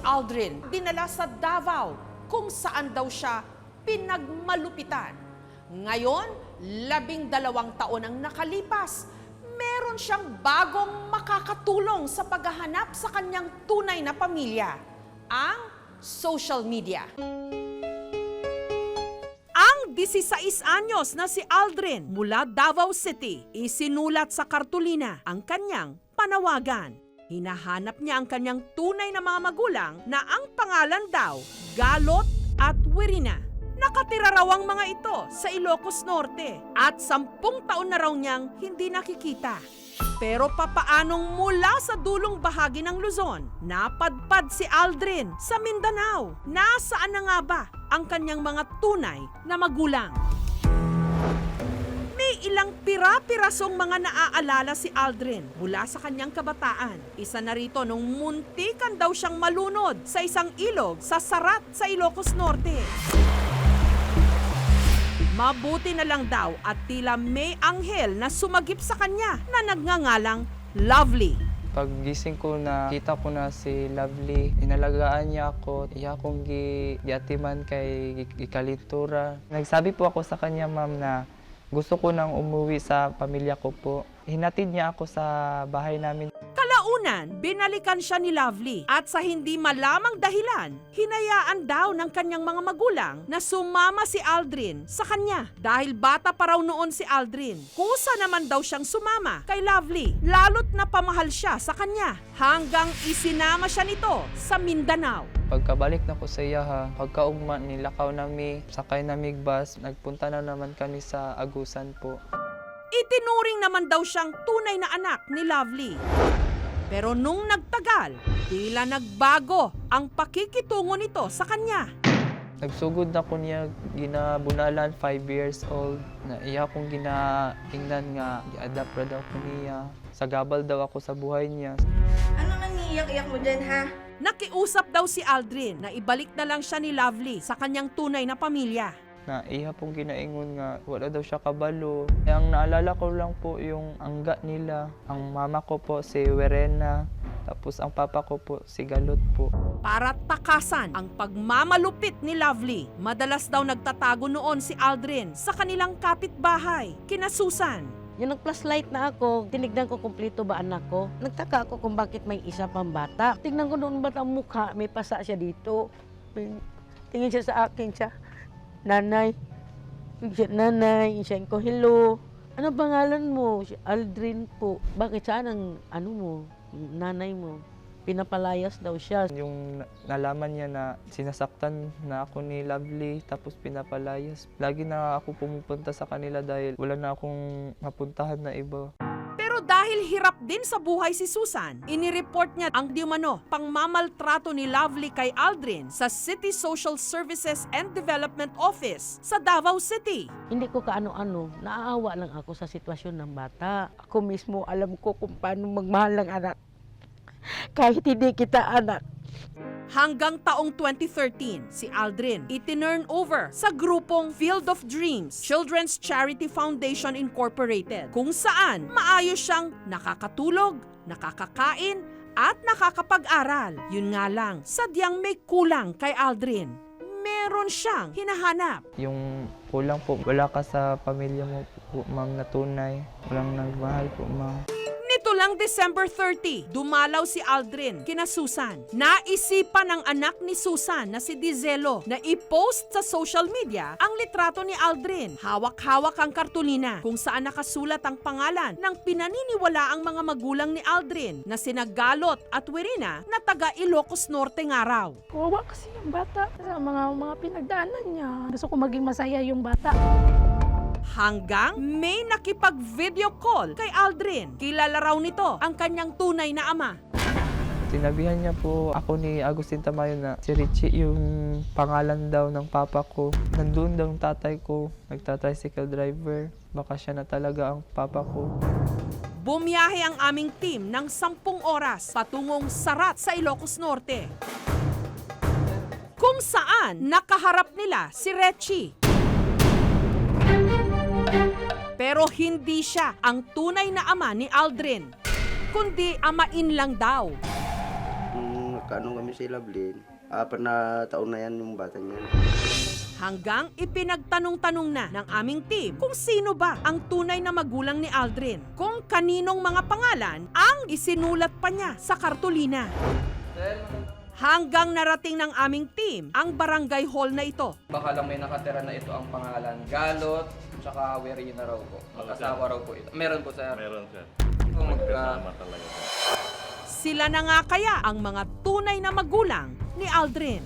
Aldrin dinala sa Davao kung saan daw siya pinagmalupitan. Ngayon, 12 taon ang nakalipas, meron siyang bagong makakatulong sa paghahanap sa kanyang tunay na pamilya, ang social media. Ang 16 anyos na si Aldrin mula Davao City, isinulat sa kartulina ang kanyang panawagan. Hinahanap niya ang kanyang tunay na mga magulang na ang pangalan daw, Galot at Wirina. Nakatira raw ang mga ito sa Ilocos Norte at 10 taon na raw niyang hindi nakikita. Pero papaanong mula sa dulong bahagi ng Luzon, napadpad si Aldrin sa Mindanao? Nasaan na nga ba ang kanyang mga tunay na magulang? May ilang pira-pirasong mga naaalala si Aldrin mula sa kanyang kabataan. Isa na rito nung muntikan daw siyang malunod sa isang ilog sa Sarat sa Ilocos Norte. Mabuti na lang daw at tila may anghel na sumagip sa kanya na nagngangalang Lovely. Paggising ko na, kita ko na si Lovely. Inalagaan niya ako. Iya akong giatiman kay ikalintura. Nagsabi po ako sa kanya, ma'am, na gusto ko nang umuwi sa pamilya ko po. Hinatid niya ako sa bahay namin. Kalaunan, binalikan siya ni Lovely at sa hindi malamang dahilan, hinayaan daw ng kanyang mga magulang na sumama si Aldrin sa kanya. Dahil bata pa raw noon si Aldrin, kusa naman daw siyang sumama kay Lovely, lalo't napamahal siya sa kanya hanggang isinama siya nito sa Mindanao. Pagkabalik na ko sa iya, pagkaugma nilakaw nami, sakay namig bus, nagpunta na naman kami sa Agusan po. Itinuring naman daw siyang tunay na anak ni Lovely. Pero nung nagtagal, tila nagbago ang pakikitungo nito sa kanya. Nagsugod na ko niya, ginabunalan, 5 years old. Na iya akong ginatingnan nga, i-adapt ra daw ko niya. Sagabal daw ako sa buhay niya. Ano nang iiyak-iyak mo dyan, ha? Nakiusap daw si Aldrin na ibalik na lang siya ni Lovely sa kanyang tunay na pamilya. Na iya pong ginaingon nga, wala daw siya kabalo. Ang naalala ko lang po yung angga nila. Ang mama ko po si Wirina, tapos ang papa ko po si Galot po. Para takasan ang pagmamalupit ni Lovely, madalas daw nagtatago noon si Aldrin sa kanilang kapitbahay, kina Susan. Yung nag-flashlight na ako, tinignan ko kumpleto ba anak ko. Nagtaka ako kung bakit may isa pang bata. Tingnan ko noon bata ang mukha, may pasa siya dito. Tingin siya sa akin siya. Nanay. Siya ko, hello. Ano pangalan mo? Aldrin po. Bakit saan ang nanay mo? Pinapalayas daw siya. Yung nalaman niya na sinasaktan na ako ni Lovely, tapos pinapalayas. Lagi na ako pumupunta sa kanila dahil wala na akong mapuntahan na iba. Pero dahil hirap din sa buhay si Susan, inireport niya ang diumano pangmamaltrato ni Lovely kay Aldrin sa City Social Services and Development Office sa Davao City. Hindi ko kaano-ano, naaawa lang ako sa sitwasyon ng bata. Ako mismo alam ko kung paano magmahal ng anak. Kahit hindi kita anak. Hanggang taong 2013, si Aldrin itinurn over sa grupong Field of Dreams Children's Charity Foundation Incorporated, kung saan maayos siyang nakakatulog, nakakakain, at nakakapag-aral. Yun nga lang, sadyang may kulang kay Aldrin. Meron siyang hinahanap. Yung kulang po, wala ka sa pamilya mo po, ma'am, na tunay. Walang nagmahal po, ma'am. Nito lang December 30, dumalaw si Aldrin kina Susan. Naisipan ng anak ni Susan na si Dizelo na i-post sa social media ang litrato ni Aldrin. Hawak-hawak ang kartulina kung saan nakasulat ang pangalan ng pinaniniwalaang mga magulang ni Aldrin na sina Galot at Wirina na taga Ilocos Norte nga raw. Kawawa kasi yung bata sa mga pinagdaanan niya. Gusto ko maging masaya yung bata. Hanggang may nakipag-video call kay Aldrin. Kilala raw nito ang kanyang tunay na ama. Sinabihan niya po ako ni Agustin Tamayo na si Richie yung pangalan daw ng papa ko. Nandun daw ang tatay ko, nagta-tricycle driver. Baka siya na talaga ang papa ko. Bumiyahe ang aming team ng 10 oras patungong Sarat sa Ilocos Norte, kung saan nakaharap nila si Richie. Pero hindi siya ang tunay na ama ni Aldrin, kundi amain lang daw. nagkaano kami si Lovelyn. 4 na taon na yan yung batang yan. Hanggang ipinagtanong-tanong na ng aming team kung sino ba ang tunay na magulang ni Aldrin, kung kaninong mga pangalan ang isinulat pa niya sa kartulina. Hanggang narating ng aming team ang barangay hall na ito. Baka lang may nakatira na ito ang pangalan. Galot, tsaka Werina raw po. Mag-asawa raw po ito. Meron po, sir. Meron, sir. Kung Magkasama talaga, sir. Sila na nga kaya ang mga tunay na magulang ni Aldrin.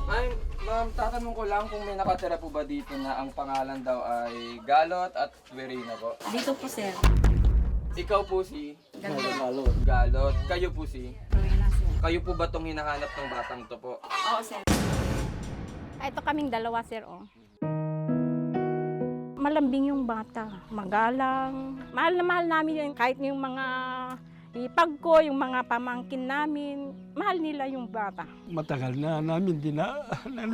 Ay, ma'am, tatanong ko lang kung may nakatira po ba dito na ang pangalan daw ay Galot at Werina po. Dito po, sir. Ikaw po si Galot. Galot. Kayo po si? Rowena, sir. Kayo po ba tong hinahanap ng batang to po? Oo, sir. Ito kaming dalawa, sir, oh. Malambing yung bata, magalang. Mahal na mahal namin yun. Kahit yung mga ipag ko, yung mga pamangkin namin, mahal nila yung bata. Matagal na namin din na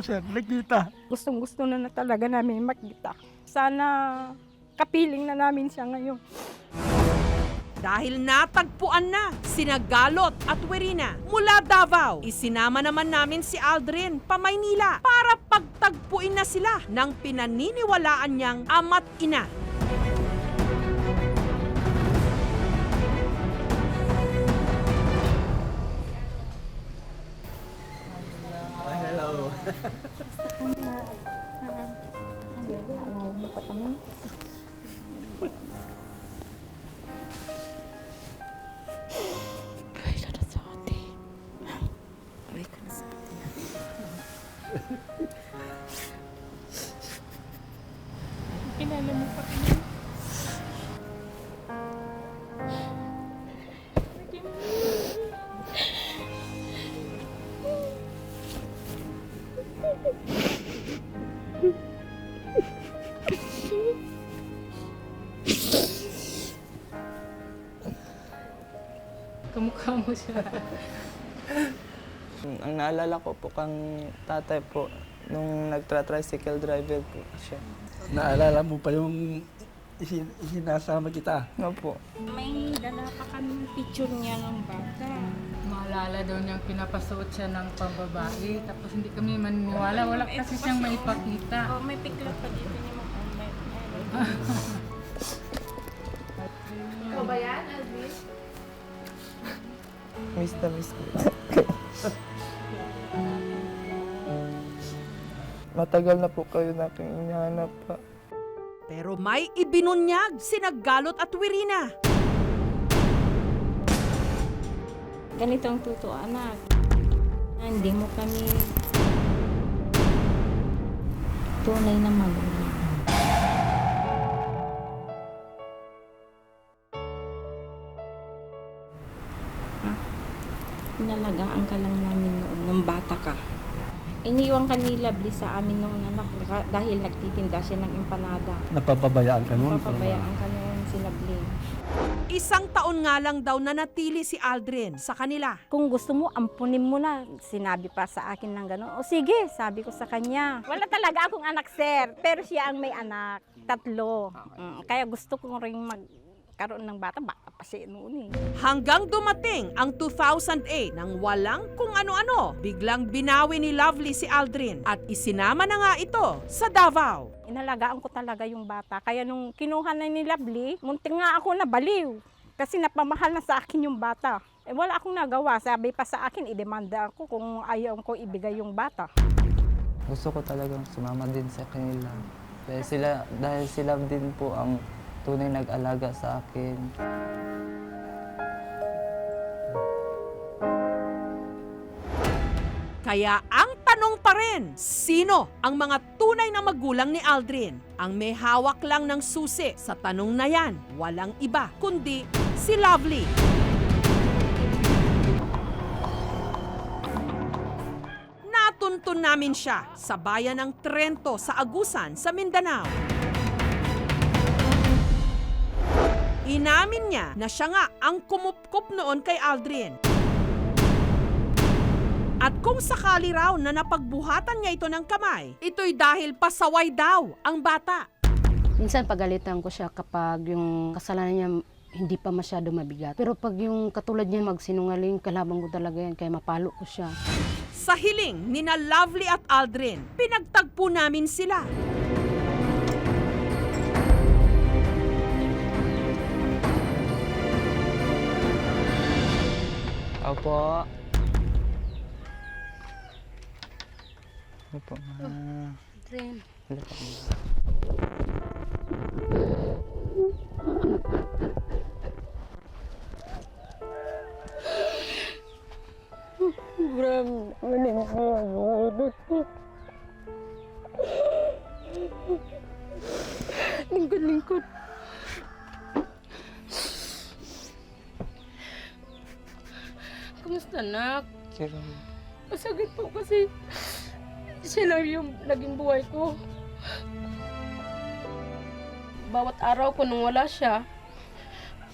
sir, nakita. Gustong gusto na talaga namin makita. Sana kapiling na namin siya ngayon. Dahil natagpuan na sina Galot at Werina mula Davao, isinama naman namin si Aldrin pa Maynila para pagtagpuin na sila ng pinaniniwalaan niyang ama't ina. Kamukha mo siya. Ang naalala ko po kang tatay po, nung nagtra-tricycle driver po siya. Naalala mo pa yung isinasama kita. Nga po. May dala pa kami picture niya ng bata. Maalala daw niyang pinapasuot siya ng pambabae, tapos hindi kami maniniwala. Wala kasi siyang maipakita. Oh, may picture pa dito ni Mama. Ikaw ba yan, Elvis? Miss na miss ko. Matagal na po kayo nating inihanap pa. Pero may ibinunyag sina Galot at Werina. Ganito ang totoo, anak. Hindi mo kami tunay na magulang. Inalagaan ka lang namin noon, nung bata ka. Iniwan ka ni Lovely sa amin nung anak dahil nagtitinda siya ng empanada. Napapabayaan ka noon. Papabayaan ka noon si Lovely. 1 taon nga lang daw nanatili si Aldrin sa kanila. Kung gusto mo, ampunin mo na. Sinabi pa sa akin ng gano'n. O sige, sabi ko sa kanya. Wala talaga akong anak, sir. Pero siya ang may anak. 3. Kaya gusto ko rin magkaroon ng bata. Bata pa siya noon eh. Hanggang dumating ang 2008 nang walang kung ano-ano, biglang binawi ni Lovely si Aldrin at isinama na nga ito sa Davao. Inalagaan ko talaga yung bata. Kaya nung kinuha na ni Lovely, munting nga ako nabaliw. Kasi napamahal na sa akin yung bata. Eh, wala akong nagawa. Sabi pa sa akin, idemanda ako kung ayaw ko ibigay yung bata. Gusto ko talagang sumama din sa kanila. Dahil sila din po ang tunay nag-alaga sa akin. Kaya ang tanong pa rin, sino ang mga tunay na magulang ni Aldrin? Ang may hawak lang ng susi sa tanong na yan, walang iba kundi si Lovely. Natuntun namin siya sa bayan ng Trento sa Agusan sa Mindanao. Inamin niya na siya nga ang kumupkup noon kay Aldrin. At kung sakali raw na napagbuhatan niya ito ng kamay, ito'y dahil pasaway daw ang bata. Minsan pagalitan ko siya kapag yung kasalanan niya hindi pa masyado mabigat. Pero pag yung katulad niyan magsinungaling, kalaban ko talaga yan, kaya mapalo ko siya. Sa hiling nina Lovely at Aldrin, pinagtagpo namin sila. Opo. Opo, ma. Aldrin. Wala pa, ma. Lingkod-lingkod. Kamusta, anak? Kira mo. Masakit po kasi siya lang yung naging buhay ko. Bawat araw ko nung wala siya,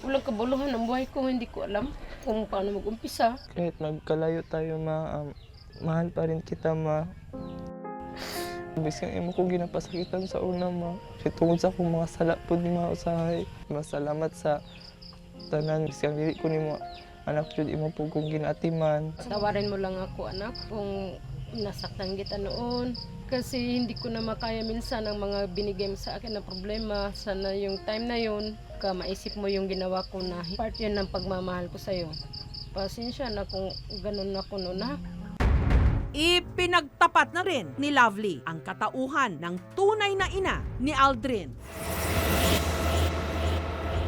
walang kabuluhan ng buhay ko, hindi ko alam kung paano mag-umpisa. Kahit magkalayo tayo, ma, mahal pa rin kita, ma. Bis kang imo ko ginapasakitan sa una, ma. Kasi tungod sa akong mga sala po ni mga usahay. Masalamat sa tanan. Bis kang dili ko ni mo anak jud imo po kong ginatiman. Tawarin mo lang ako, anak, kung nasaktan kita noon. Kasi hindi ko na makaya minsan ang mga binigay mo sa akin na problema. Sana yung time na yun, maisip mo yung ginawa ko na part yun ng pagmamahal ko sa'yo. Pasensya na kung ganun ako noon, ha? Ipinagtapat na rin ni Lovely ang katauhan ng tunay na ina ni Aldrin.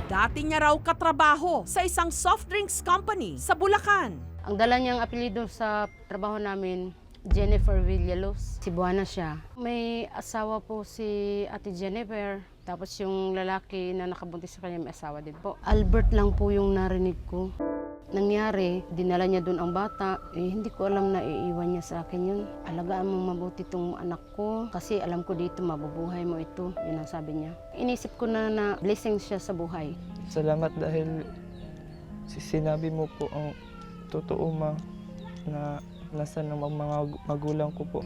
Dati niya raw katrabaho sa isang soft drinks company sa Bulacan. Ang dala niyang apelyido sa trabaho namin, Jennifer Villalos. Cebuana siya. May asawa po si Ate Jennifer. Tapos yung lalaki na nakabuntis sa kanya may asawa din po. Albert lang po yung narinig ko. Nangyari, dinala niya doon ang bata. Hindi ko alam na iiwan niya sa akin yun. Alagaan mo mabuti itong anak ko. Kasi alam ko dito, mabubuhay mo ito. Yun ang sabi niya. Inisip ko na blessing siya sa buhay. Salamat dahil sinabi mo po ang totoo, ma, na nasa ng mga magulang ko po.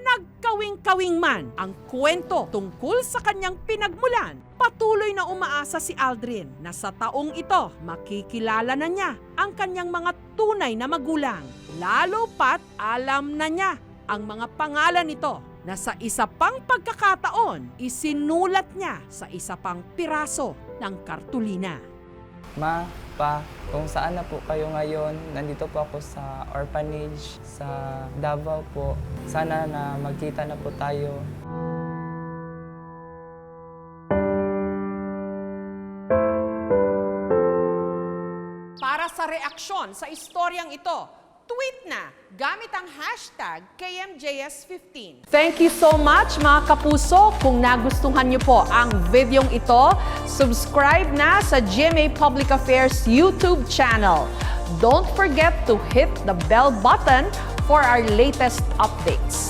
Nagkawing-kawing man ang kwento tungkol sa kanyang pinagmulan, patuloy na umaasa si Aldrin na sa taong ito makikilala na niya ang kanyang mga tunay na magulang. Lalo pat alam na niya ang mga pangalan nito na sa isa pang pagkakataon isinulat niya sa isa pang piraso ng kartulina. Ma, pa, kung saan na po kayo ngayon, nandito po ako sa orphanage sa Davao po. Sana na magkita na po tayo. Para sa reaksyon sa istoryang ito, tweet na gamit ang hashtag KMJS15. Thank you so much mga kapuso. Kung nagustuhan niyo po ang videong ito, subscribe na sa GMA Public Affairs YouTube channel. Don't forget to hit the bell button for our latest updates.